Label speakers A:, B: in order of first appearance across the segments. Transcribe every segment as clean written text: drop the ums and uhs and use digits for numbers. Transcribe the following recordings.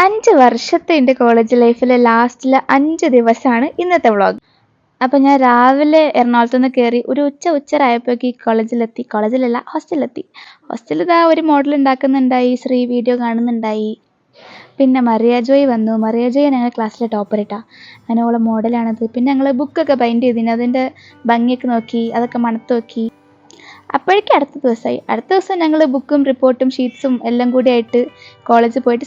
A: 5 വർഷത്തെ എൻ്റെ കോളേജ് ലൈഫിലെ ലാസ്റ്റിലെ 5 ദിവസമാണ് ഇന്നത്തെ വ്ളോഗ്. അപ്പോൾ ഞാൻ രാവിലെ എറണാകുളത്ത് നിന്ന് കയറി ഒരു ഉച്ചരായപ്പോഴേക്ക് കോളേജിലല്ല ഹോസ്റ്റലിലെത്തി. ഹോസ്റ്റലിൽ ഇതാ ഒരു മോഡൽ ഉണ്ടാക്കുന്നുണ്ടായി, ശ്രീ വീഡിയോ കാണുന്നുണ്ടായി. പിന്നെ മറിയ ജോയ് വന്നു. മറിയ ജോയ് ഞങ്ങൾ ക്ലാസ്സിലെ ടോപ്പർ ഇട്ടാ, അങ്ങനെ ഓളെ മോഡലാണത്. പിന്നെ ഞങ്ങൾ ബുക്കൊക്കെ ബൈൻഡ് ചെയ്തിന്, അതിൻ്റെ ഭംഗിയൊക്കെ നോക്കി, അതൊക്കെ മണത്ത് നോക്കി. അപ്പോഴേക്കും അടുത്ത ദിവസം ഞങ്ങൾ ബുക്കും റിപ്പോർട്ടും ഷീറ്റ്സും എല്ലാം കൂടി ആയിട്ട് കോളേജിൽ പോയിട്ട്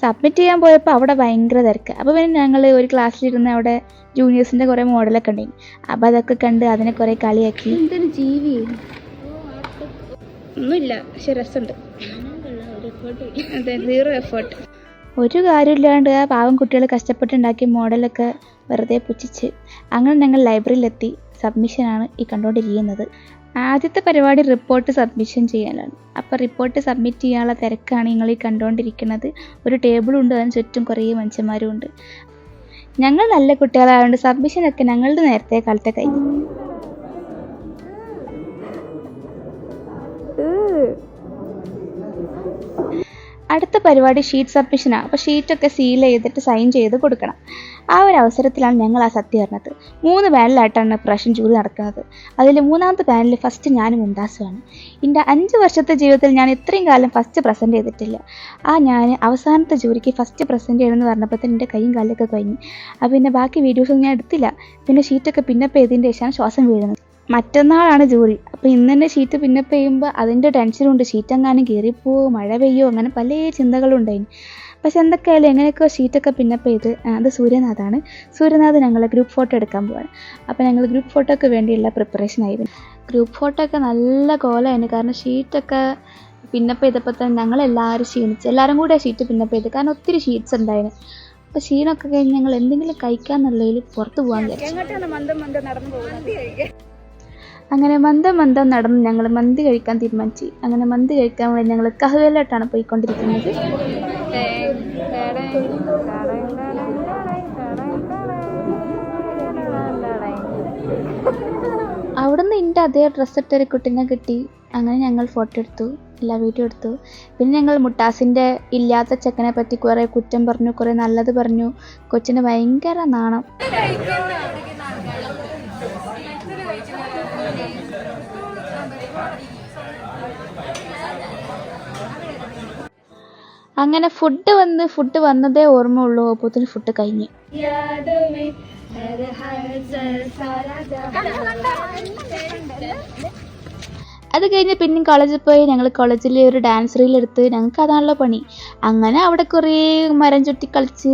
A: സബ്മിറ്റ് ചെയ്യാൻ പോയപ്പോൾ അവിടെ ഭയങ്കര തിരക്ക്. അപ്പോൾ പിന്നെ ഞങ്ങൾ ഒരു ക്ലാസ്സിലിരുന്ന് അവിടെ ജൂനിയേഴ്സിൻ്റെ കുറേ മോഡലൊക്കെ ഉണ്ടായി. അപ്പോൾ അതൊക്കെ കണ്ട് അതിനെ കുറേ കളിയാക്കി. എന്തൊരു ജീവി ഒന്നുമില്ല, പക്ഷെ രസമുണ്ട്. അതെ, 0 എഫേർട്ട്. ഒരു കാര്യമില്ലാണ്ട് ആ പാവം കുട്ടികൾ കഷ്ടപ്പെട്ടുണ്ടാക്കിയ മോഡലൊക്കെ വെറുതെ പുച്ഛിച്ച്. അങ്ങനെ ഞങ്ങൾ ലൈബ്രറിയിലെത്തി. സബ്മിഷനാണ് ഈ കണ്ടുകൊണ്ടിരിക്കുന്നത്. ആദ്യത്തെ പരിപാടി റിപ്പോർട്ട് സബ്മിഷൻ ചെയ്യാനാണ്. അപ്പോൾ റിപ്പോർട്ട് സബ്മിറ്റ് ചെയ്യാനുള്ള തിരക്കാണ് നിങ്ങൾ ഈ കണ്ടുകൊണ്ടിരിക്കുന്നത്. ഒരു ടേബിളുണ്ട്, അതിന് ചുറ്റും കുറേ മനുഷ്യന്മാരും ഉണ്ട്. ഞങ്ങൾ നല്ല കുട്ടികളായതുകൊണ്ട് സബ്മിഷനൊക്കെ ഞങ്ങളുടെ നേരത്തെ കാലത്തെ കഴിഞ്ഞു. അടുത്ത പരിപാടി ഷീറ്റ് സബ്മിഷനാണ്. അപ്പോൾ ഷീറ്റൊക്കെ സീൽ ചെയ്തിട്ട് സൈൻ ചെയ്ത് കൊടുക്കണം. ആ ഒരു അവസരത്തിലാണ് ഞങ്ങൾ ആ സത്യം പറഞ്ഞത്. 3 പാനലായിട്ടാണ് പ്രാവശ്യം ജൂറി നടക്കുന്നത്. അതിൽ 3ാമത്തെ പാനലിൽ ഫസ്റ്റ് ഞാനും മുംതാസുമാണ്. എൻ്റെ 5 വർഷത്തെ ജീവിതത്തിൽ ഞാൻ ഇത്രയും കാലം ഫസ്റ്റ് പ്രസൻറ്റ് ചെയ്തിട്ടില്ല. ഞാൻ അവസാനത്തെ ജൂറിക്ക് ഫസ്റ്റ് പ്രസൻറ്റ് ചെയ്യണമെന്ന് പറഞ്ഞപ്പോൾ എൻ്റെ കൈയും കാലിലൊക്കെ കഴിഞ്ഞു. അപ്പോൾ പിന്നെ ബാക്കി വീഡിയോസൊന്നും ഞാൻ എടുത്തില്ല. പിന്നെ ഷീറ്റൊക്കെ പിന്നപ്പ് ചെയ്തതിൻ്റെ ശേഷമാണ് ശ്വാസം വീഴുന്നത്. മറ്റന്നാളാണ് ജൂറി. അപ്പോൾ ഇന്ന് തന്നെ ഷീറ്റ് പിന്നപ്പ് ചെയ്യുമ്പോൾ അതിൻ്റെ ടെൻഷനുണ്ട്. ഷീറ്റെങ്ങാനും കീറിപ്പോവോ, മഴ പെയ്യോ, അങ്ങനെ പല ചിന്തകളും ഉണ്ടായിന്. പക്ഷെ എന്തൊക്കെയായാലും എങ്ങനെയൊക്കെയോ ഷീറ്റൊക്കെ പിന്നപ്പ് ചെയ്ത്. അത് സൂര്യനാഥാണ്. സൂര്യനാഥ് ഞങ്ങൾ ഗ്രൂപ്പ് ഫോട്ടോ എടുക്കാൻ പോവാണ്. അപ്പോൾ ഞങ്ങൾ ഗ്രൂപ്പ് ഫോട്ടോയ്ക്ക് വേണ്ടിയുള്ള പ്രിപ്പറേഷനായി. ഗ്രൂപ്പ് ഫോട്ടോ ഒക്കെ നല്ല കോലമായിരുന്നു. കാരണം ഷീറ്റൊക്കെ പിന്നപ്പ് ചെയ്തപ്പോൾ തന്നെ ഞങ്ങളെല്ലാവരും ക്ഷീണിച്ച്. എല്ലാവരും കൂടെ ഷീറ്റ് പിന്നപ്പ് ചെയ്ത്. കാരണം ഒത്തിരി ഷീറ്റ്സ് ഉണ്ടായിരുന്നു. അപ്പോൾ ക്ഷീണമൊക്കെ കഴിഞ്ഞ് ഞങ്ങൾ എന്തെങ്കിലും കഴിക്കാമെന്നുള്ളതിൽ പുറത്ത് പോകാൻ വിചാരിച്ചു. അങ്ങനെ മന്ദം നടന്ന് ഞങ്ങൾ മന്തി കഴിക്കാൻ തീരുമാനിച്ചു. അങ്ങനെ മന്തി കഴിക്കാൻ വേണ്ടി ഞങ്ങൾ കഹ്വയിലോട്ടാണ് പോയിക്കൊണ്ടിരിക്കുന്നത്. അവിടുന്ന് എൻ്റെ അതേ ഡ്രസ്സിട്ടൊരു കുട്ടീനെ കിട്ടി. അങ്ങനെ ഞങ്ങൾ ഫോട്ടോ എടുത്തു, വീഡിയോ എടുത്തു. പിന്നെ ഞങ്ങൾ മുട്ടാസിൻ്റെ ഇല്ലാത്ത ചെക്കനെ പറ്റി കുറേ കുറ്റം പറഞ്ഞു, കുറേ നല്ലത് പറഞ്ഞു. കൊച്ചിന് ഭയങ്കര നാണം. അങ്ങനെ ഫുഡ് വന്നതേ ഓർമ്മയുള്ളൂ. അപ്പോഴത്തേന് ഫുഡ് കഴിഞ്ഞു. അത് കഴിഞ്ഞ് പിന്നെയും കോളേജിൽ പോയി. ഞങ്ങൾ കോളേജിൽ ഒരു ഡാൻസ് റീൽ എടുത്ത്. ഞങ്ങൾക്ക് അതാണല്ലോ പണി. അങ്ങനെ അവിടെ കുറേ മരം ചുറ്റി കളിച്ച്.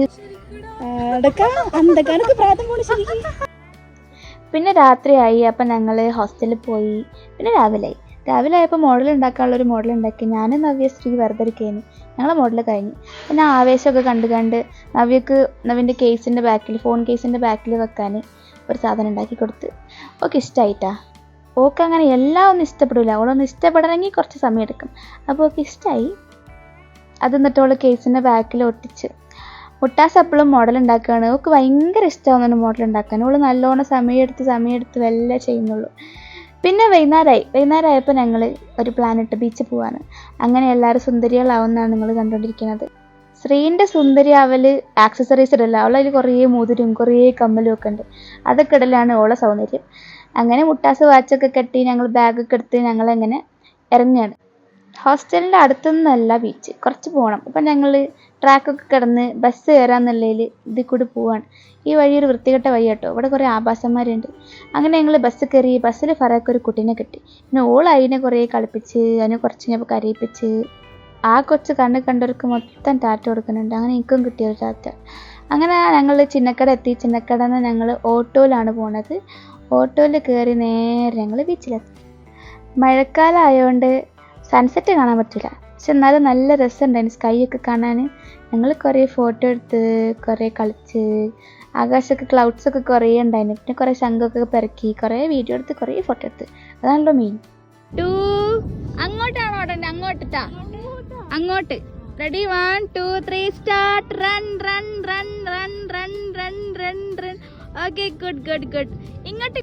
A: പിന്നെ രാത്രിയായി. അപ്പം ഞങ്ങൾ ഹോസ്റ്റലിൽ പോയി. പിന്നെ രാവിലെ ആയപ്പോൾ മോഡൽ ഉണ്ടാക്കാനുള്ളൊരു മോഡൽ ഉണ്ടാക്കി. ഞാനും നവ്യ ശ്രീ വെറുതെ ഇരിക്കുകയാണ്. ഞങ്ങളെ മോഡൽ കഴിഞ്ഞു. പിന്നെ ആവേശമൊക്കെ കണ്ട് നവ്യൻ്റെ ഫോൺ കേസിൻ്റെ ബാക്കിൽ വെക്കാൻ ഒരു സാധനം ഉണ്ടാക്കി കൊടുത്ത്. ഓക്കെ ഇഷ്ടമായിട്ടാ. ഓക്കെ അങ്ങനെ എല്ലാം ഒന്നും ഇഷ്ടപ്പെടില്ല. അവളൊന്നും ഇഷ്ടപ്പെടണമെങ്കിൽ കുറച്ച് സമയം എടുക്കും. അപ്പോൾ ഓക്കെ ഇഷ്ടമായി. അത് എന്നിട്ട് അവൾ കേസിൻ്റെ ബാക്കിൽ ഒട്ടിച്ച്. മുട്ടാസ് എപ്പോഴും മോഡൽ ഉണ്ടാക്കുകയാണ്. അവൾക്ക് ഭയങ്കര ഇഷ്ടമാവുന്നുണ്ട് മോഡൽ ഉണ്ടാക്കാൻ. അവൾ നല്ലോണം സമയമെടുത്ത് വല്ല ചെയ്യുന്നുള്ളൂ. പിന്നെ വൈകുന്നേരമായപ്പോൾ ഞങ്ങൾ ഒരു പ്ലാനിട്ട് ബീച്ചിൽ പോവാണ്. അങ്ങനെ എല്ലാവരും സുന്ദരികളാവുന്നതാണ് നിങ്ങൾ കണ്ടുകൊണ്ടിരിക്കുന്നത്. ശ്രീൻ്റെ സുന്ദരി അവൾ ആക്സസറീസ് ഇടല്ല. അവളതിൽ കുറേ മോതിരം കുറേ കമ്മലും ഒക്കെ ഉണ്ട്. അതൊക്കെ ഇടലാണ് ഓളെ സൗന്ദര്യം. അങ്ങനെ മുട്ടാസ് വാച്ചൊക്കെ കെട്ടി ഞങ്ങൾ ബാഗൊക്കെ എടുത്ത് ഞങ്ങളങ്ങനെ ഇറങ്ങുകയാണ്. ഹോസ്റ്റലിൻ്റെ അടുത്തൊന്നുമല്ല ബീച്ച്, കുറച്ച് പോകണം. അപ്പം ഞങ്ങൾ ട്രാക്കൊക്കെ കിടന്ന് ബസ് കയറാമെന്നുള്ളതിൽ ഇതിൽ കൂടി പോവാണ്. ഈ വഴി ഒരു വൃത്തികെട്ട വഴി കേട്ടോ. ഇവിടെ കുറേ ആഭാസന്മാരുണ്ട്. അങ്ങനെ ഞങ്ങൾ ബസ് കയറി. ബസ്സിൽ ഫറയൊക്കെ ഒരു കുട്ടീനെ കിട്ടി. പിന്നെ അതിനെ കുറേ കളിപ്പിച്ച്, അതിനെ കുറച്ച് ഞാൻ കരയിപ്പിച്ച്. ആ കൊച്ച് കണ്ടവർക്ക് മൊത്തം ടാറ്റ കൊടുക്കുന്നുണ്ട്. അങ്ങനെ എനിക്കും കിട്ടിയൊരു ടാറ്റ. അങ്ങനെ ഞങ്ങൾ ചിന്നക്കട എത്തി. ചിന്നക്കടയിൽ നിന്ന് ഞങ്ങൾ ഓട്ടോയിലാണ് പോണത്. ഓട്ടോയിൽ കയറി നേരെ ഞങ്ങൾ ബീച്ചിലെത്തി. മഴക്കാലം ആയതുകൊണ്ട് സൺസെറ്റ് കാണാൻ പറ്റില്ല. പക്ഷെ എന്നാലും നല്ല രസമുണ്ടായിരുന്നു സ്കൈയൊക്കെ കാണാൻ. ഞങ്ങൾ കുറേ ഫോട്ടോ എടുത്ത്, കുറേ കളിച്ച്. ആകാശമൊക്കെ ക്ലൗഡ്സൊക്കെ കുറേ ഉണ്ടായിരുന്നു. പിന്നെ കുറേ ശംഖൊക്കെ പെറുക്കി, കുറേ വീഡിയോ എടുത്ത്, കുറേ ഫോട്ടോ എടുത്ത്. അതാണല്ലോ മെയിൻ. അങ്ങോട്ടാണോ ഓടണ്ടേ? അങ്ങോട്ടാ. അങ്ങോട്ട്. Ready 1 2 3 start. Run run run run run run run run. Okay good. ഇങ്ങോട്ട്.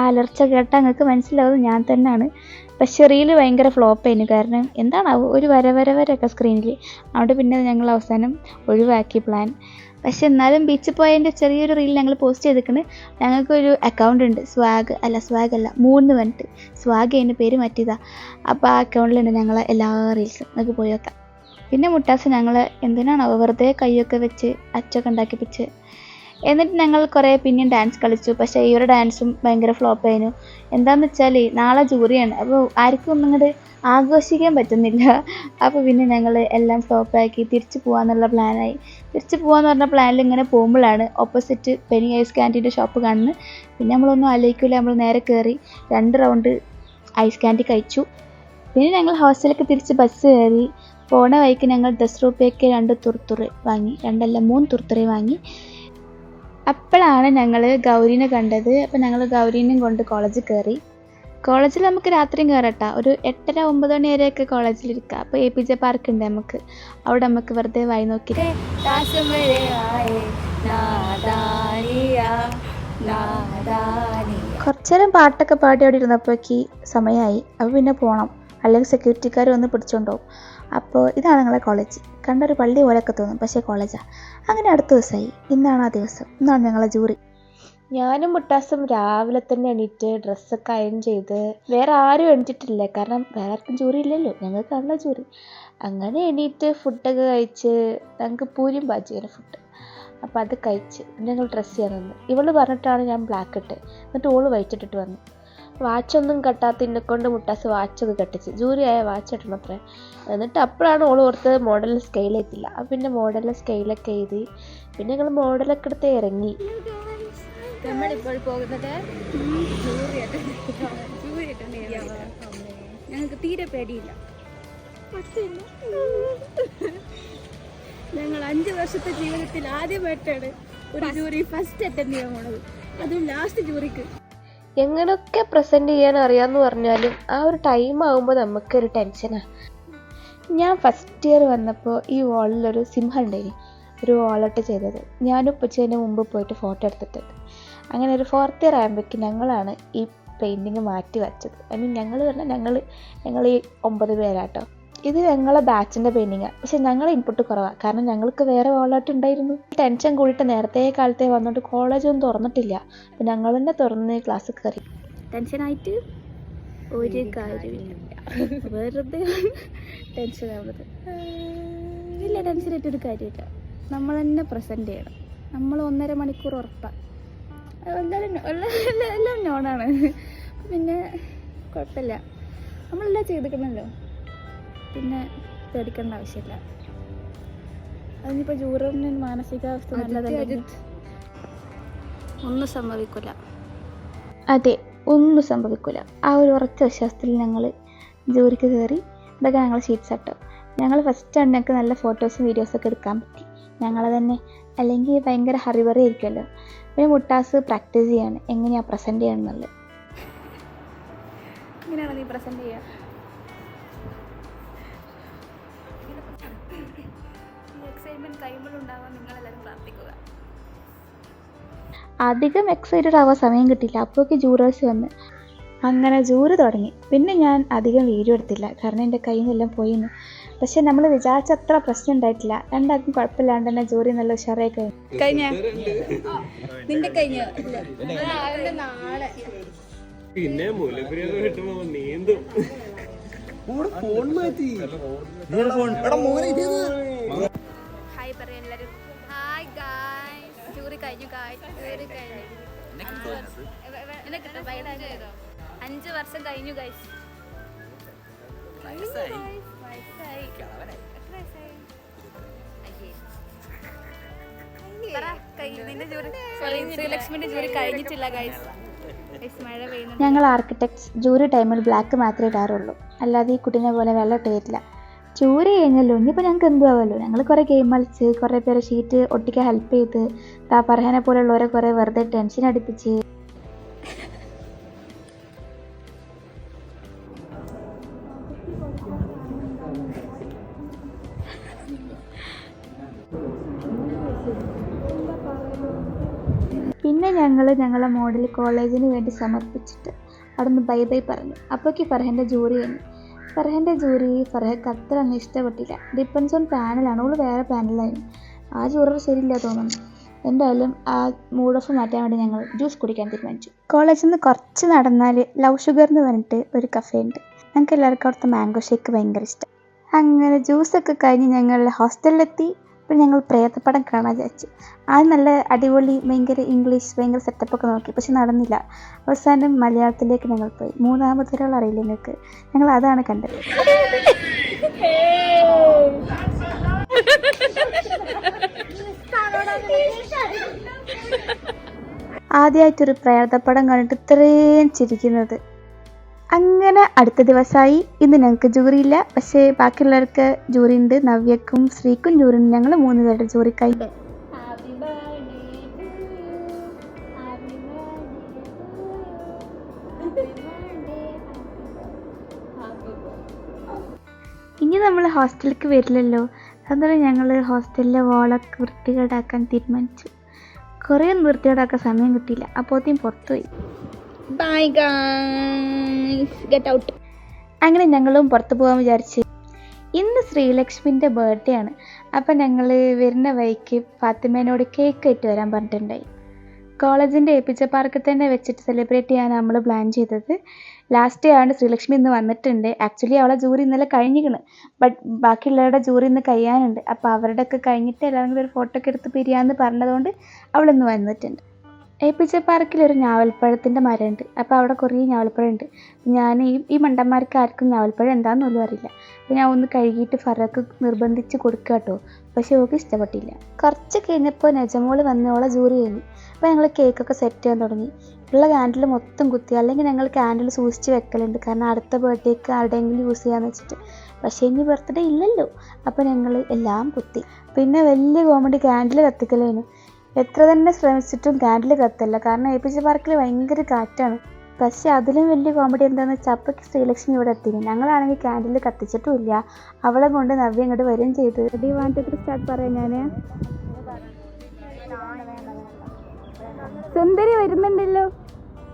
A: അലർച്ച കേട്ടാൽ നിങ്ങൾക്ക് മനസ്സിലാവുന്നത് ഞാൻ തന്നെയാണ്. പക്ഷേ റീല് ഭയങ്കര ഫ്ലോപ്പായിരുന്നു. കാരണം എന്താണാവോ ഒരു വരയൊക്കെ സ്ക്രീനിൽ. അവിടെ പിന്നെ ഞങ്ങൾ അവസാനം ഒഴിവാക്കി പ്ലാൻ. പക്ഷെ എന്നാലും ബീച്ചിൽ പോയതിൻ്റെ ചെറിയൊരു റീൽ ഞങ്ങൾ പോസ്റ്റ് ചെയ്തിട്ടുണ്ട്. ഞങ്ങൾക്കൊരു അക്കൗണ്ട് ഉണ്ട്, സ്വാഗ് അല്ല 3 പറഞ്ഞിട്ട്. സ്വാഗ് അതിൻ്റെ പേര് മാറ്റിയതാണ്. അപ്പോൾ ആ അക്കൗണ്ടിലുണ്ട് ഞങ്ങളെ എല്ലാ റീൽസും. നമുക്ക് പോയി വെക്കാം. പിന്നെ മുട്ടാസ് ഞങ്ങൾ എന്തിനാണോ വെറുതെ കൈയൊക്കെ വെച്ച് അച്ചൊക്കെ ഉണ്ടാക്കിപ്പിച്ച്. എന്നിട്ട് ഞങ്ങൾ കുറേ പിന്നെയും ഡാൻസ് കളിച്ചു. പക്ഷേ ഈ ഒരു ഡാൻസും ഭയങ്കര ഫ്ലോപ്പായിരുന്നു. എന്താണെന്ന് വെച്ചാൽ നാളെ ജൂറിയാണ്. അപ്പോൾ ആർക്കും ഒന്നും ഇങ്ങോട്ട് ആഘോഷിക്കാൻ പറ്റുന്നില്ല. അപ്പോൾ പിന്നെ ഞങ്ങൾ എല്ലാം ഫ്ലോപ്പാക്കി തിരിച്ചു പോകാമെന്നുള്ള പ്ലാനായി. തിരിച്ചു പോകാമെന്ന് പറഞ്ഞ പ്ലാനിൽ ഇങ്ങനെ പോകുമ്പോഴാണ് ഓപ്പോസിറ്റ് പെനി ഐസ് ക്യാൻറ്റീൻ്റെ ഷോപ്പ് കാണുന്നത്. പിന്നെ നമ്മളൊന്നും ആലോചിക്കില്ല, നമ്മൾ നേരെ കയറി 2 റൗണ്ട് ഐസ് ക്യാൻഡി കഴിച്ചു. പിന്നെ ഞങ്ങൾ ഹോസ്റ്റലിലേക്ക് തിരിച്ച് ബസ് കയറി. പോണ വഴിക്ക് ഞങ്ങൾ 10 രൂപയ്ക്ക് 2 തുർത്തുറ് വാങ്ങി, 3 തുർത്തുറി വാങ്ങി. അപ്പോഴാണ് ഞങ്ങൾ ഗൗരീനെ കണ്ടത്. അപ്പോൾ ഞങ്ങൾ ഗൗരീനെയും കൊണ്ട് കോളേജിൽ കയറി. കോളേജിൽ നമുക്ക് രാത്രിയും കയറട്ടാ, ഒരു 8:30-9 മണി വരെയൊക്കെ കോളേജിലിരിക്കുക. അപ്പോൾ APJ പാർക്ക് ഉണ്ട് നമുക്ക്, അവിടെ നമുക്ക് വെറുതെ വായി നോക്കി കുറച്ചേരം പാട്ടൊക്കെ പാടി അവിടെ ഇരുന്നപ്പോഴേക്ക് സമയമായി. അപ്പോൾ പിന്നെ പോകണം, അല്ലെങ്കിൽ സെക്യൂരിറ്റിക്കാർ വന്ന് പിടിച്ചുകൊണ്ടുപോകും. അപ്പോൾ ഇതാണ് ഞങ്ങളെ കോളേജ്. കണ്ടൊരു പള്ളി പോലെയൊക്കെ തോന്നും, പക്ഷേ കോളേജാണ്. അങ്ങനെ അടുത്ത ദിവസമായി. ഇന്നാണ് ആ ദിവസം. ഇന്നാണ് ഞങ്ങളെ ജൂറി. ഞാനും മുട്ടാസും രാവിലെ തന്നെ എണീറ്റ് ഡ്രസ്സൊക്കെ അയൺ ചെയ്ത്, വേറെ ആരും എണീറ്റിട്ടില്ല, കാരണം വേറെ ആർക്കും ജൂറി ഇല്ലല്ലോ, ഞങ്ങൾക്കാണല്ലോ ജൂറി. അങ്ങനെ എണീറ്റ് ഫുഡൊക്കെ കഴിച്ച്, ഞങ്ങൾക്ക് പൂരിയും ബാജിയാണ് ഫുഡ്. അപ്പോൾ അത് കഴിച്ച് ഞങ്ങൾ ഡ്രസ്സ് ചെയ്യാൻ വന്നു. ഇവള് പറഞ്ഞിട്ടാണ് ഞാൻ ബ്ലാക്ക് ഇട്ട്, എന്നിട്ട് ഓള് വൈറ്റ് ഇട്ടിട്ട് വന്നു. വാച്ചൊന്നും കെട്ടാത്തതിനെ കൊണ്ട് മുട്ടാസ് വാച്ചൊക്കെ കെട്ടിച്ച്, ജൂറിയായ വാച്ച് ഇട്ടണം അത്രേ. എന്നിട്ട് അപ്പോഴാണ് ഓൾ ഓർത്തത് മോഡലിൽ സ്കെയിൽ എത്തില്ല. അപ്പം പിന്നെ മോഡലിൽ സ്കെയിലൊക്കെ എഴുതി. പിന്നെ ഞങ്ങൾ മോഡലൊക്കെ എടുത്ത് ഇറങ്ങി.
B: നമ്മളിപ്പോൾ പോകുന്നത് ഞങ്ങൾക്ക് തീരെ പേടിയില്ല. ഞങ്ങൾ 5 വർഷത്തെ ജീവിതത്തിൽ ആദ്യമായിട്ടാണ് ഒരു ജൂറി ഫസ്റ്റ് അറ്റൻഡ് ചെയ്യാൻ പോണത്, അതും ലാസ്റ്റ് ജൂറിക്ക്.
A: എങ്ങനെയൊക്കെ പ്രസൻറ്റ് ചെയ്യാൻ അറിയാമെന്ന് പറഞ്ഞാലും ആ ഒരു ടൈം ആകുമ്പോൾ നമുക്കൊരു ടെൻഷനാണ്. ഞാൻ ഫസ്റ്റ് ഇയർ വന്നപ്പോൾ ഈ വാളിലൊരു സിംഹം ഉണ്ടായി, ഒരു വാളട്ട് ചെയ്തത്. ഞാനും ഉപ്പച്ചതിന് മുമ്പ് പോയിട്ട് ഫോട്ടോ എടുത്തിട്ടുണ്ട്. അങ്ങനെ ഒരു 4th ഇയർ ആകുമ്പോഴേക്ക് ഞങ്ങളാണ് ഈ പെയിൻറ്റിങ് മാറ്റി വച്ചത്. ഐ മീൻ ഞങ്ങൾ പറഞ്ഞാൽ ഞങ്ങൾ ഈ 9 പേരാട്ടോ. ഇത് ഞങ്ങളെ ബാച്ചിൻ്റെ പെയിൻറ്റിങ്ങാണ്. പക്ഷെ ഞങ്ങളെ ഇൻപുട്ട് കുറവാണ്, കാരണം ഞങ്ങൾക്ക് വേറെ വാളാട്ട് ഉണ്ടായിരുന്നു. ടെൻഷൻ കൂടിയിട്ട് നേരത്തെ കാലത്തെ വന്നിട്ട് കോളേജൊന്നും തുറന്നിട്ടില്ല. അപ്പം ഞങ്ങൾ തന്നെ തുറന്ന് ക്ലാസ് കയറി.
B: ടെൻഷനായിട്ട് ഒരു കാര്യമില്ല, വെറുതെ ടെൻഷനാവുന്നത്. ഇല്ല, ടെൻഷനായിട്ടൊരു കാര്യമില്ല. നമ്മൾ തന്നെ പ്രസൻറ്റ് ചെയ്യണം. നമ്മൾ 1.5 മണിക്കൂർ ഉറപ്പാണ്. എല്ലാം നോണാണ്. പിന്നെ കുഴപ്പമില്ല, നമ്മളെല്ലാം ചെയ്തിരിക്കണമല്ലോ, പിന്നെ പേടിക്കേണ്ട ആവശ്യമില്ല. അതിനിപ്പോൾ ജൂറിന് മാനസികാവസ്ഥ നല്ലതല്ല, ഒന്നും സംഭവിക്കില്ല.
A: അതെ, ഒന്നും സംഭവിക്കില്ല. ആ ഒരു ഉറച്ച വിശ്വാസത്തിൽ ഞങ്ങൾ ജൂറിക്ക് കയറി. ഇതൊക്കെ ഞങ്ങൾ ഷീറ്റ്സ് ആട്ടോ. ഞങ്ങൾ ഫസ്റ്റാണ് ഞങ്ങൾക്ക് നല്ല ഫോട്ടോസും വീഡിയോസൊക്കെ എടുക്കാൻ പറ്റി, ഞങ്ങൾ തന്നെ. അല്ലെങ്കിൽ ഭയങ്കര ഹറിബറി ആയിരിക്കുമല്ലോ. പിന്നെ മുട്ടാസ് പ്രാക്ടീസ് ചെയ്യാണ് എങ്ങനെയാണ് പ്രസൻറ്റ് ചെയ്യണം എന്നുള്ളത്.
B: ഇങ്ങനെയാണ് നീ പ്രസൻറ്റ് ചെയ്യുക. എക്സൈറ്റ്മെൻറ്റ് കഴിയുമ്പോഴുണ്ടാവാൻ നിങ്ങളെല്ലാവരും പ്രാർത്ഥിക്കുക.
A: അധികം എക്സൈറ്റഡ് ആവാൻ സമയം കിട്ടില്ല, അപ്പോഴേക്ക് ജൂറേഴ്സ് വന്ന്. അങ്ങനെ ജൂറി തുടങ്ങി. പിന്നെ ഞാൻ അധികം വീഡിയോ എടുത്തില്ല, കാരണം എൻ്റെ കയ്യിൽ നിന്നെല്ലാം പോയിന്ന്. പക്ഷെ നമ്മൾ വിചാരിച്ചത്ര പ്രശ്നം ഉണ്ടായിട്ടില്ല. രണ്ടാൾക്കും കുഴപ്പമില്ലാണ്ട് തന്നെ ജൂറി നല്ല ഉഷാറായി
B: കഴിഞ്ഞ നിന്റെ കഴിഞ്ഞ നാളെ
C: പിന്നെ നീന്തും.
B: ഹായ് പറയാം എല്ലാവരും. ഹായ് ഗായ്സ്, ജൂറി കഴിഞ്ഞു. ജൂറി കഴിഞ്ഞു 5 വർഷം കഴിഞ്ഞു ഗൈസ്. ശ്രീലക്ഷ്മിന്റെ ജൂറി കഴിഞ്ഞിട്ടില്ല ഗൈസ്.
A: ഞങ്ങൾ ആർക്കിടെക്ട്സ് ജൂറി ടൈമിൽ ബ്ലാക്ക് മാത്രമേ ഇടാറുള്ളൂ, അല്ലാതെ ഈ കുട്ടീനെ പോലെ വെള്ളം ഇട്ട് തരില്ല. ജൂറി കഴിഞ്ഞല്ലോ, ഇനിയിപ്പോൾ ഞങ്ങൾക്ക് എന്തു ആവുമല്ലോ. ഞങ്ങൾ കുറേ ഗെയിം കളിച്ച്, കുറേ പേരെ ഷീറ്റ് ഒട്ടിക്കാൻ ഹെൽപ്പ് ചെയ്ത്, പറഹാനെ പോലെയുള്ളവരെ കുറേ വെറുതെ ടെൻഷൻ അടിപ്പിച്ച്. പിന്നെ ഞങ്ങളെ മോഡൽ കോളേജിന് വേണ്ടി സമർപ്പിച്ചിട്ട് അവിടെ നിന്ന് ബൈ ബൈ പറഞ്ഞു. അപ്പോഴേക്ക് ഫർഹൻ്റെ ജൂറി വന്നു. ഫർഹൻ്റെ ജൂറി ഫർഹക്ക് അത്ര അങ്ങ് ഇഷ്ടപ്പെട്ടില്ല. ഡിപ്പെൻസ് ഓൺ പാനലാണ്, അവൾ വേറെ പാനലായിരുന്നു. ആ ജൂറർ ശരിയില്ല തോന്നുന്നു. എന്തായാലും ആ മൂഡ് ഓഫ് മാറ്റാൻ വേണ്ടി ഞങ്ങൾ ജ്യൂസ് കുടിക്കാൻ തീരുമാനിച്ചു. കോളേജിൽ നിന്ന് കുറച്ച് നടന്നാൽ ലവ് ഷുഗർ എന്ന് പറഞ്ഞിട്ട് ഒരു കഫേ ഉണ്ട്. ഞങ്ങൾക്ക് എല്ലാവർക്കും അവിടുത്തെ മാംഗോ ഷേക്ക് ഭയങ്കര ഇഷ്ടം. അങ്ങനെ ജ്യൂസൊക്കെ കഴിഞ്ഞ് ഞങ്ങൾ ഹോസ്റ്റലിലെത്തി. പിന്നെ ഞങ്ങൾ പ്രേതപ്പടം കാണാൻ വിചാരിച്ചു. അത് നല്ല അടിപൊളി ഭയങ്കര ഇംഗ്ലീഷ് ഭയങ്കര സെറ്റപ്പൊക്കെ നോക്കി, പക്ഷെ നടന്നില്ല. അവസാനം മലയാളത്തിലേക്ക് ഞങ്ങൾ പോയി. മൂന്നാമതൊരാൾ അറിയില്ല നിങ്ങൾക്ക്, ഞങ്ങൾ അതാണ് കണ്ടത്. ആദ്യമായിട്ടൊരു പ്രേതപ്പടം കണ്ടിട്ട് ഇത്രയും ചിരിക്കുന്നത്. അങ്ങനെ അടുത്ത ദിവസമായി. ഇന്ന് ഞങ്ങൾക്ക് ജൂറി ഇല്ല, പക്ഷേ ബാക്കിയുള്ളവർക്ക് ജൂറി ഉണ്ട്. നവ്യക്കും ശ്രീക്കും ജൂറി ഉണ്ട്. ഞങ്ങൾ 3 പേരുടെ ജൂറിക്കായി. ഇനി നമ്മൾ ഹോസ്റ്റലിലേക്ക് വരില്ലല്ലോ, അതുകൊണ്ട് ഞങ്ങൾ ഹോസ്റ്റലിലെ വാളൊക്കെ വൃത്തികേടാക്കാൻ തീരുമാനിച്ചു. കുറേ വൃത്തികേടാക്കാൻ സമയം കിട്ടിയില്ല, അപ്പോഴത്തേക്കും പുറത്തുപോയി.
B: Bye guys, get out.
A: അങ്ങനെ ഞങ്ങളും പുറത്ത് പോകാൻ വിചാരിച്ച്. ഇന്ന് ശ്രീലക്ഷ്മിൻ്റെ ബർത്ത്ഡേ ആണ്. അപ്പം ഞങ്ങൾ വരുന്ന വഴിക്ക് ഫാത്തിമേനോട് കേക്ക് ഇട്ട് വരാൻ പറഞ്ഞിട്ടുണ്ടായി. കോളേജിൻ്റെ എപിജെ പാർക്കിൽ തന്നെ വെച്ചിട്ട് സെലിബ്രേറ്റ് ചെയ്യാൻ നമ്മൾ പ്ലാൻ ചെയ്തത്. ലാസ്റ്റ് ആണ് ശ്രീലക്ഷ്മി ഇന്ന് വന്നിട്ടുണ്ട്. ആക്ച്വലി അവളെ ജൂറി ഇന്നലെ കഴിഞ്ഞിരിക്കണ്, ബട്ട് ബാക്കിയുള്ളവരുടെ ജൂറി ഇന്ന് കഴിയാനുണ്ട്. അപ്പോൾ അവരുടെയൊക്കെ കഴിഞ്ഞിട്ട് എല്ലാവരും കൂടി ഒരു ഫോട്ടോ ഒക്കെ എടുത്ത് പിരിയാമെന്ന് പറഞ്ഞതുകൊണ്ട് അവളിന്ന് വന്നിട്ടുണ്ട്. എപിജെ പാർക്കിൽ ഒരു ഞാവൽപ്പഴത്തിൻ്റെ മരമുണ്ട്. അപ്പോൾ അവിടെ കുറേ ഞാവൽപ്പഴം ഉണ്ട്. ഞാൻ ഈ മണ്ടന്മാർക്ക് ആർക്കും ഞാവൽപ്പഴം എന്താണെന്ന് പോലും അറിയില്ല. അപ്പോൾ ഞാൻ ഒന്ന് കഴുകിയിട്ട് ഫറക്ക് നിർബന്ധിച്ച് കൊടുക്കുക കേട്ടോ, പക്ഷേ ഓൾക്ക് ഇഷ്ടപ്പെട്ടില്ല. കുറച്ച് കഴിഞ്ഞപ്പോൾ നജമോള് വന്നോളെ ജൂറി കഴിഞ്ഞു. അപ്പോൾ ഞങ്ങൾ കേക്കൊക്കെ സെറ്റ് ചെയ്യാൻ തുടങ്ങി. ഉള്ള ക്യാൻഡിൽ മൊത്തം കുത്തി, അല്ലെങ്കിൽ ഞങ്ങൾ ക്യാൻഡിൽ സൂക്ഷിച്ച് വെക്കലുണ്ട്, കാരണം അടുത്ത ബർത്ത്ഡേക്ക് ആരുടെയെങ്കിലും യൂസ് ചെയ്യാന്ന് വെച്ചിട്ട്. പക്ഷേ ഇനി ബർത്ത്ഡേ ഇല്ലല്ലോ, അപ്പോൾ ഞങ്ങൾ എല്ലാം കുത്തി. പിന്നെ വലിയ കോമഡി ക്യാൻഡിൽ കത്തിക്കലേനു. എത്ര തന്നെ ശ്രമിച്ചിട്ടും ക്യാൻഡിൽ കത്തില്ല, കാരണം എപിജെ പാർക്കിൽ ഭയങ്കര കാറ്റാണ്. പക്ഷേ അതിലും വലിയ കോമഡി എന്താണെന്ന് വെച്ചാൽ അപ്പോഴേക്ക് ശ്രീലക്ഷ്മി ഇവിടെ എത്തിയിരുന്നു. ഞങ്ങളാണെങ്കിൽ ക്യാൻഡിൽ കത്തിച്ചിട്ടും ഇല്ല. അവളെ കൊണ്ട് നവ്യ ഇങ്ങോട്ട് വരികയും ചെയ്തു. റെഡി 1 2 3 സ്റ്റാർട്ട് പറയാം. ഞാൻ സുന്ദരി വരുന്നുണ്ടല്ലോ.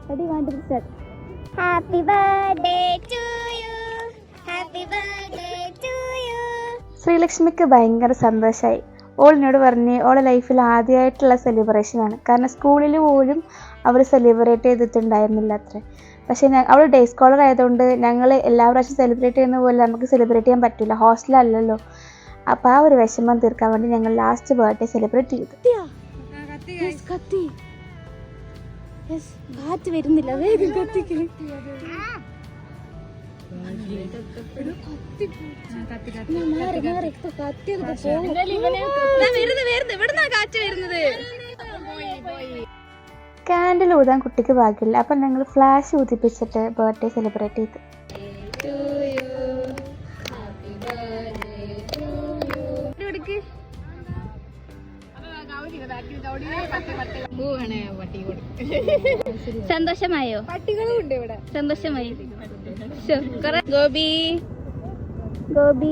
A: Ready 1 2 3 start.
B: Happy birthday to you, happy birthday to you.
A: ശ്രീലക്ഷ്മിക്ക് ഭയങ്കര സന്തോഷമായി. ഓളിനോട് പറഞ്ഞ് ഓളെ ലൈഫിൽ ആദ്യമായിട്ടുള്ള സെലിബ്രേഷനാണ്. കാരണം സ്കൂളിൽ പോലും അവർ സെലിബ്രേറ്റ് ചെയ്തിട്ടുണ്ടായിരുന്നില്ല അത്ര. പക്ഷേ അവൾ ഡേ സ്കോളർ ആയതുകൊണ്ട് ഞങ്ങൾ എല്ലാ പ്രാവശ്യം സെലിബ്രേറ്റ് ചെയ്യുന്ന പോലെ നമുക്ക് സെലിബ്രേറ്റ് ചെയ്യാൻ പറ്റില്ല, ഹോസ്റ്റലല്ലല്ലോ. അപ്പോൾ ആ ഒരു വിഷമം തീർക്കാൻ വേണ്ടി ഞങ്ങൾ ലാസ്റ്റ് ബർത്ത്ഡേ സെലിബ്രേറ്റ് ചെയ്തു.
B: കാറ്റ് വരുന്നില്ല, വേഗം കത്തിക്കല്.
A: ക്യാൻഡിൽ ഊതാൻ കുട്ടിക്ക് ഭാഗ്യമില്ല. അപ്പം ഞങ്ങൾ ഫ്ലാഷ് ഊതിപ്പിച്ചിട്ട് ബർത്ത്ഡേ സെലിബ്രേറ്റ് ചെയ്തു.
B: സന്തോഷമായോ?
D: പട്ടികളും ഉണ്ട് ഇവിടെ.
B: സന്തോഷമായി. ഗോപി ഗോപി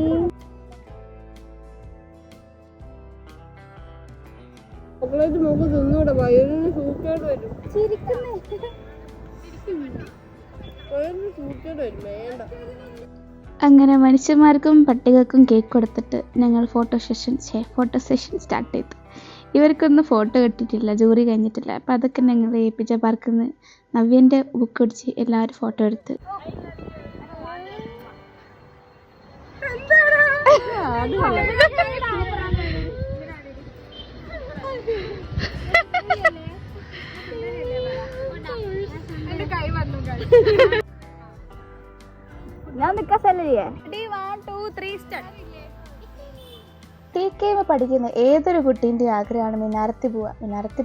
D: ചോക്ലേറ്റ് നമുക്ക് തിന്നൂടെ, വയറിന് സൂക്കേട് വരും. വയറിന് സൂക്കേട് വരും, വേണ്ട.
A: അങ്ങനെ മനുഷ്യന്മാർക്കും പട്ടികൾക്കും കേക്ക് കൊടുത്തിട്ട് ഞങ്ങൾ ഫോട്ടോ സെഷൻ സ്റ്റാർട്ട് ചെയ്തു. ഇവർക്കൊന്നും ഫോട്ടോ കിട്ടിയിട്ടില്ല, ജൂറി കഴിഞ്ഞിട്ടില്ല. അപ്പം അതൊക്കെ ഞങ്ങൾ എപിജെ പാർക്കിൽ നിന്ന് നവ്യൻ്റെ ബുക്ക് പിടിച്ച് എല്ലാവരും ഫോട്ടോ എടുത്ത്.
B: ഞാൻ നിൽക്കാൻ സ്ഥലല്ലേ?
A: TKM പഠിക്കുന്ന ഏതൊരു കുട്ടീൻ്റെ ആഗ്രഹമാണ് മിനാരത്തിൽ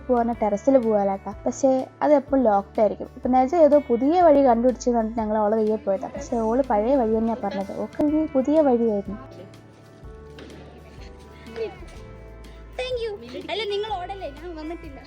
A: പോകാൻ ടെറസിൽ പോകാനാട്ടാ. പക്ഷേ അത് എപ്പോഴും ലോക്ക്ഡ് ആയിരിക്കും. ഇപ്പം നേരത്തെ ഏതോ പുതിയ വഴി കണ്ടുപിടിച്ചത് കണ്ടിട്ട് ഞങ്ങൾ അവളെ കയ്യെ പോയതാണ്. പക്ഷേ ഓള് പഴയ വഴി തന്നെയാണ് പറഞ്ഞത്. ഓക്കെ പുതിയ വഴിയായിരുന്നു.
B: അല്ല നിങ്ങൾ ഓടല്ലേ, ഞാൻ വന്നിട്ടില്ല.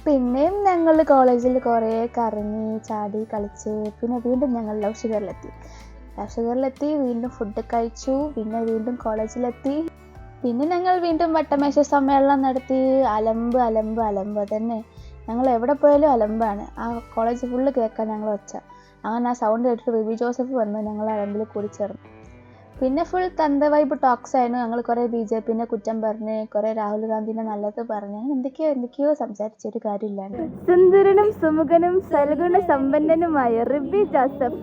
A: പിന്നെയും ഞങ്ങൾ കോളേജിൽ കുറേ കറങ്ങി ചാടി കളിച്ച് പിന്നെ വീണ്ടും ഞങ്ങൾ ലവ് ഷുഗറിലെത്തി. വീണ്ടും ഫുഡ് കഴിച്ചു, പിന്നെ വീണ്ടും കോളേജിലെത്തി. പിന്നെ ഞങ്ങൾ വീണ്ടും വട്ടമേശ സമ്മേളനം നടത്തി. അലമ്പ് തന്നെ. ഞങ്ങൾ എവിടെ പോയാലും അലമ്പാണ്. ആ കോളേജ് ഫുള്ള് കേൾക്കാൻ ഞങ്ങൾ വെച്ച. അങ്ങനെ ആ സൗണ്ട് കേട്ടിട്ട് റിവി ജോസഫ് വന്ന് ഞങ്ങൾ അലമ്പിൽ കൂടി ചേർന്നു. പിന്നെ ഫുൾ തന്ത വൈബ് ടോക്സ് ആയിരുന്നു. ഞങ്ങൾ കുറേ BJPനെ കുറ്റം പറഞ്ഞ്, കുറേ രാഹുൽ ഗാന്ധിനെ നല്ലത് പറഞ്ഞ്, എന്തൊക്കെയോ സംസാരിച്ചൊരു കാര്യമില്ലാണ്ട്. സുന്ദരനും സുമുഖനും സൽഗുണ സമ്പന്നനുമായ റിവി ജോസഫ്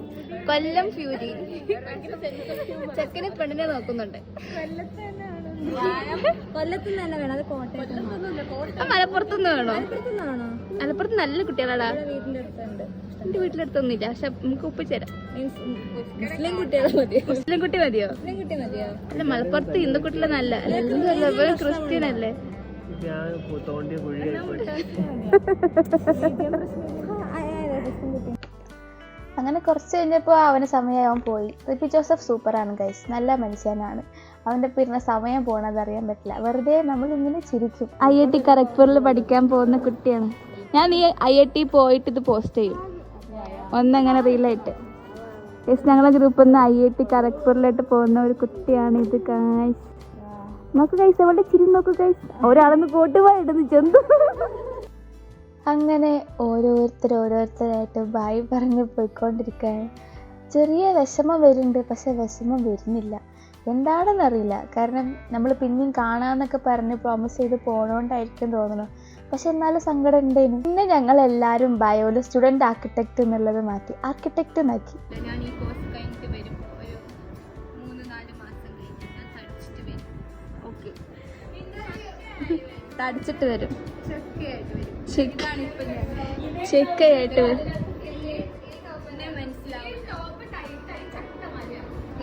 A: കൊല്ലം ഫ്യൂരി ചെക്കനെ പെണ്ണിനെ നോക്കുന്നുണ്ട്.
B: കൊല്ലത്തുനിന്ന് തന്നെ വേണം, അത് കോട്ടയത്ത്
A: മലപ്പുറത്തുനിന്ന് വേണോ? മലപ്പുറത്ത് നല്ല കുട്ടികളാടാ.
B: വീടിന്റെ അടുത്തുണ്ട്.
A: എന്റെ വീട്ടിലെടുത്തൊന്നുമില്ല, പക്ഷെ നമുക്ക് ഒപ്പിച്ചേരാം.
B: മുസ്ലിം കുട്ടികളെ മതിയോ?
A: മുസ്ലിം കുട്ടി മതിയോ?
B: മുസ്ലിം കുട്ടി മതിയോ?
A: അല്ല, മലപ്പുറത്ത് ഹിന്ദു കുട്ടികളെ നല്ല ക്രിസ്ത്യൻ അല്ലേ? അങ്ങനെ കുറച്ച് കഴിഞ്ഞപ്പോൾ അവന് സമയം അവൻ പോയി. റിപ്പി ജോസഫ് സൂപ്പറാണ് ഗൈസ്, നല്ല മനുഷ്യനാണ്. അവൻ്റെ പിന്നെ സമയം പോകണത് അറിയാൻ പറ്റില്ല. വെറുതെ നമ്മൾ ഇങ്ങനെ ചിരിക്കും. IIT ഖരഗ്പൂരിൽ പഠിക്കാൻ പോകുന്ന കുട്ടിയാണ് ഞാൻ. ഈ IIT പോയിട്ട് ഇത് പോസ്റ്റ് ചെയ്യും ഒന്നങ്ങനെ റീലായിട്ട്. ഗൈസ്, ഞങ്ങളുടെ ഗ്രൂപ്പിൽ നിന്ന് IIT ഖരഗ്പൂരിലോട്ട് പോകുന്ന ഒരു കുട്ടിയാണ് ഇത് ഗൈസ്. നോക്ക് ഗൈസ്, അവളുടെ ചിരി നോക്കൂ ഗൈസ്. ഒരാളൊന്ന് കോട്ടുപോയിടുന്നു ചെന്തു. അങ്ങനെ ഓരോരുത്തരായിട്ട് ബായ് പറഞ്ഞ് പോയിക്കൊണ്ടിരിക്കുകയാണ്. ചെറിയ വിഷമം വരുന്നുണ്ട്, പക്ഷെ വിഷമം വരുന്നില്ല. എന്താണെന്നറിയില്ല. കാരണം നമ്മൾ പിന്നെയും കാണാമെന്നൊക്കെ പറഞ്ഞ് പ്രോമിസ് ചെയ്ത് പോകണോണ്ടായിരിക്കും തോന്നുന്നു. പക്ഷെ എന്നാലും സങ്കടം ഉണ്ടായിരുന്നു. പിന്നെ ഞങ്ങൾ എല്ലാവരും ബയോയിൽ സ്റ്റുഡൻറ് ആർക്കിടെക്റ്റ് എന്നുള്ളത് മാറ്റി ആർക്കിടെക്റ്റ് എന്നാക്കി.
B: ഞാൻ ഈ കോഴ്സ് കഴിഞ്ഞിട്ട് വരും, ഒരു 3-4 മാസം കഴിഞ്ഞ് ഞാൻ തടിച്ചിട്ട് വരും.
A: ഓക്കെ, തടിച്ചിട്ട് വരും,
B: ചെക്കയായിട്ട് വരും.
A: ചെക്കയായിട്ട് വരും.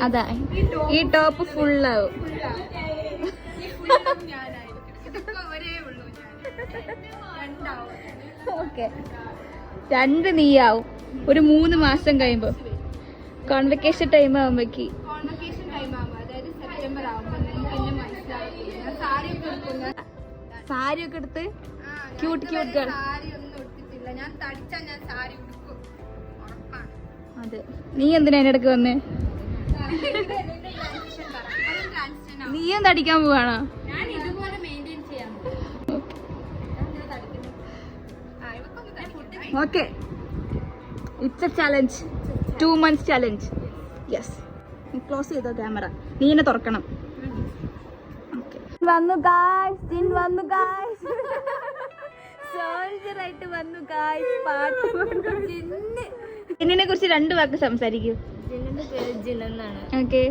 A: അതാ, ഈ ടോപ്പ് ഫുള്ളാവും. ഓക്കെ, 2 നീയാവും ഒരു 3 മാസം കഴിയുമ്പോ. കോൺവെക്കേഷൻ ടൈം ആവുമ്പോഴേക്ക്,
B: അതായത് സെപ്റ്റംബർ ആവുമ്പോൾ നിങ്ങൾക്ക് എന്നെ മനസ്സിലാവില്ല. ഞാൻ
A: സാരി ഒക്കെ എടുത്ത് ക്യൂട്ട് ഗേൾ.
B: സാരി ഒന്നും എടുത്തിട്ടില്ല. ഞാൻ തടിച്ചാ ഞാൻ സാരി ഉടുക്കും, ഉറപ്പാണ്.
A: അതെ, നീ എന്തിനാ എൻ്റെ ഇടയ്ക്ക് വന്നേ? നീയും തടിക്കാൻ പോവാണോ?
B: ഞാൻ ഇതുപോലെ മെയിൻറ്റെയിൻ ചെയ്യാൻ
A: okay, it's A challenge. 2 months challenge. Yes, close ചെയ്തോ ക്യാമറ. നീ എന്നെ തുറക്കണം. വന്നു ഗായ്സ്, ജിൻ വന്നു ഗായ്സ്. സോൾജർ ആയിട്ട് വന്നു ഗായ്സ്. പാട്ട് ജിന്നിനെ കുറിച്ച് 2 വാക്ക് സംസാരിക്കൂ.
B: ജിന്നിന്റെ പേര് ജിൻ എന്നാണ്.
A: ഓക്കെ,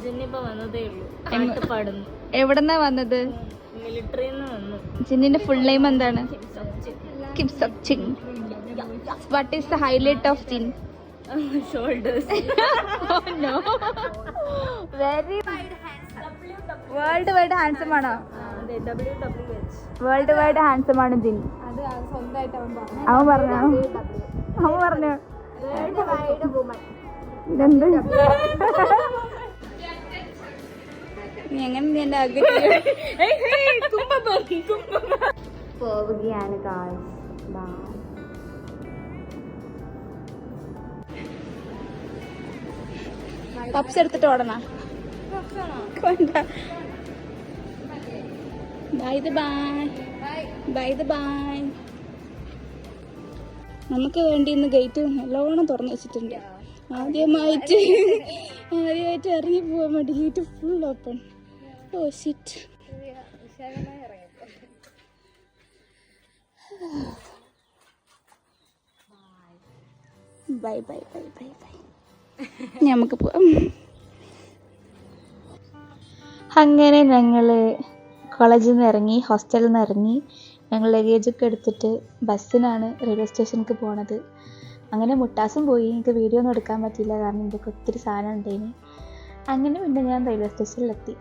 B: ജിന്നിപ്പോ വന്നതേ ഉള്ളൂ. പാട്ട് പാടുന്നു.
A: എവിടെന്നാ വന്നത്?
B: മിലിറ്ററിന്ന് വന്നു.
A: ജിന്നിന്റെ ഫുൾ നെയിം എന്താണ്? Kim Seok Jin. What is the highlight of Jin?
B: Shoulders.
A: No, very world wide handsome ആണോ?
B: WWH.
A: വേൾഡ് വൈഡ് ഹാൻസം ആണ് ജിൻ.
B: അത് സ്വന്തമായിട്ട് അവൻ പറഞ്ഞു.
A: അവൻ പറഞ്ഞു
B: വേൾഡ് വൈഡ് വുമൺ.
A: ഇതെന്ത്? നീ എങ്ങനെ നീ എന്റെ പോവുകയാണ് ഗായ്സ്. പപ്സ് എടുത്തിട്ട് ഓടണ? ബൈ. നമുക്ക് വേണ്ടി ഇന്ന് ഗേറ്റ് നല്ലോണം തുറന്നു വെച്ചിട്ടുണ്ട്. ആദ്യമായിട്ട് ഇറങ്ങി പോകാൻ വേണ്ടി gate full open. Oh shit. Bye. നമുക്ക് പോവാം. അങ്ങനെ ഞങ്ങൾ കോളേജിൽ നിന്ന് ഇറങ്ങി, ഹോസ്റ്റലിൽ നിന്ന് ഇറങ്ങി. ഞങ്ങൾ ലഗേജൊക്കെ എടുത്തിട്ട് ബസ്സിനാണ് റെയിൽവേ സ്റ്റേഷനിലേക്ക് പോണത്. അങ്ങനെ മുട്ടാസും പോയി. എനിക്ക് വീഡിയോ ഒന്നും എടുക്കാൻ പറ്റിയില്ല, കാരണം എനിക്ക് ഒത്തിരി സാധനം ഉണ്ടായിന്. അങ്ങനെ പിന്നെ ഞാൻ റെയിൽവേ സ്റ്റേഷനിലെത്തി.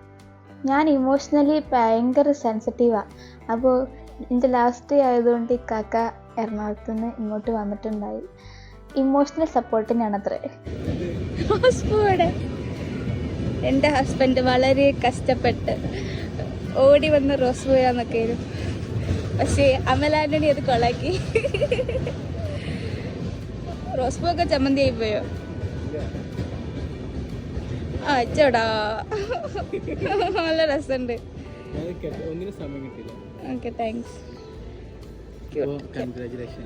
A: ഞാൻ ഇമോഷണലി ഭയങ്കര സെൻസിറ്റീവാണ്. അപ്പോൾ എൻ്റെ ലാസ്റ്റ് ആയതുകൊണ്ട് ഈ കാക്ക എറണാകുളത്ത് നിന്ന് ഇങ്ങോട്ട് വന്നിട്ടുണ്ടായി. ഇമോഷണൽ സപ്പോർട്ടിനാണത്രേ. എൻ്റെ ഹസ്ബൻഡ് വളരെ കഷ്ടപ്പെട്ട് ഓടി വന്ന് റോസ് പോയാന്നൊക്കെ ആയിരുന്നു. പക്ഷേ അമലാന്റണി അത് കൊളാക്കി. റോസ് പൂ ഒക്കെ ചമ്മന്തി ആയി പോയോ? അച്ചോടാ, നല്ല രസമുണ്ട്.
C: ഒന്നിനും സമയം കിട്ടില്ല.
A: Okay thanks.
C: കൺഗ്രാജുലേഷൻ.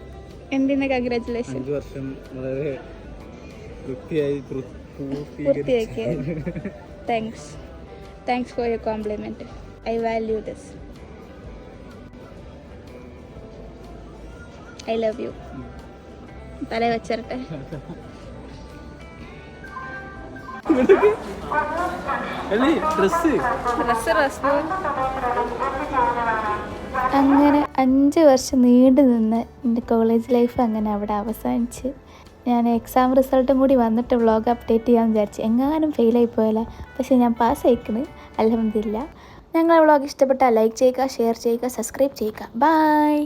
A: എന്തിനാ കൺഗ്രാറ്റുലേഷൻ?
C: 5 വർഷം വളരെ വൃത്തിയായി
A: പൂർത്തിയാക്കിയത്. Thanks for your compliment. I value this. I love you. തല വെച്ചരട്ടെ. അങ്ങനെ 5 വർഷം നീണ്ടു നിന്ന് എൻ്റെ കോളേജ് ലൈഫ് അങ്ങനെ അവിടെ അവസാനിച്ച്. ഞാൻ എക്സാം റിസൾട്ടും കൂടി വന്നിട്ട് വ്ളോഗ് അപ്ഡേറ്റ് ചെയ്യാമെന്ന് വിചാരിച്ചു. എങ്ങാനും ഫെയിലായി പോയാലോ, പക്ഷേ ഞാൻ പാസ്സായിക്കണ്. അൽഹംദുലില്ലാ. ഞങ്ങളെ വ്ളോഗ് ഇഷ്ടപ്പെട്ടാൽ ലൈക്ക് ചെയ്യുക, ഷെയർ ചെയ്യുക, സബ്സ്ക്രൈബ് ചെയ്യുക. ബൈ.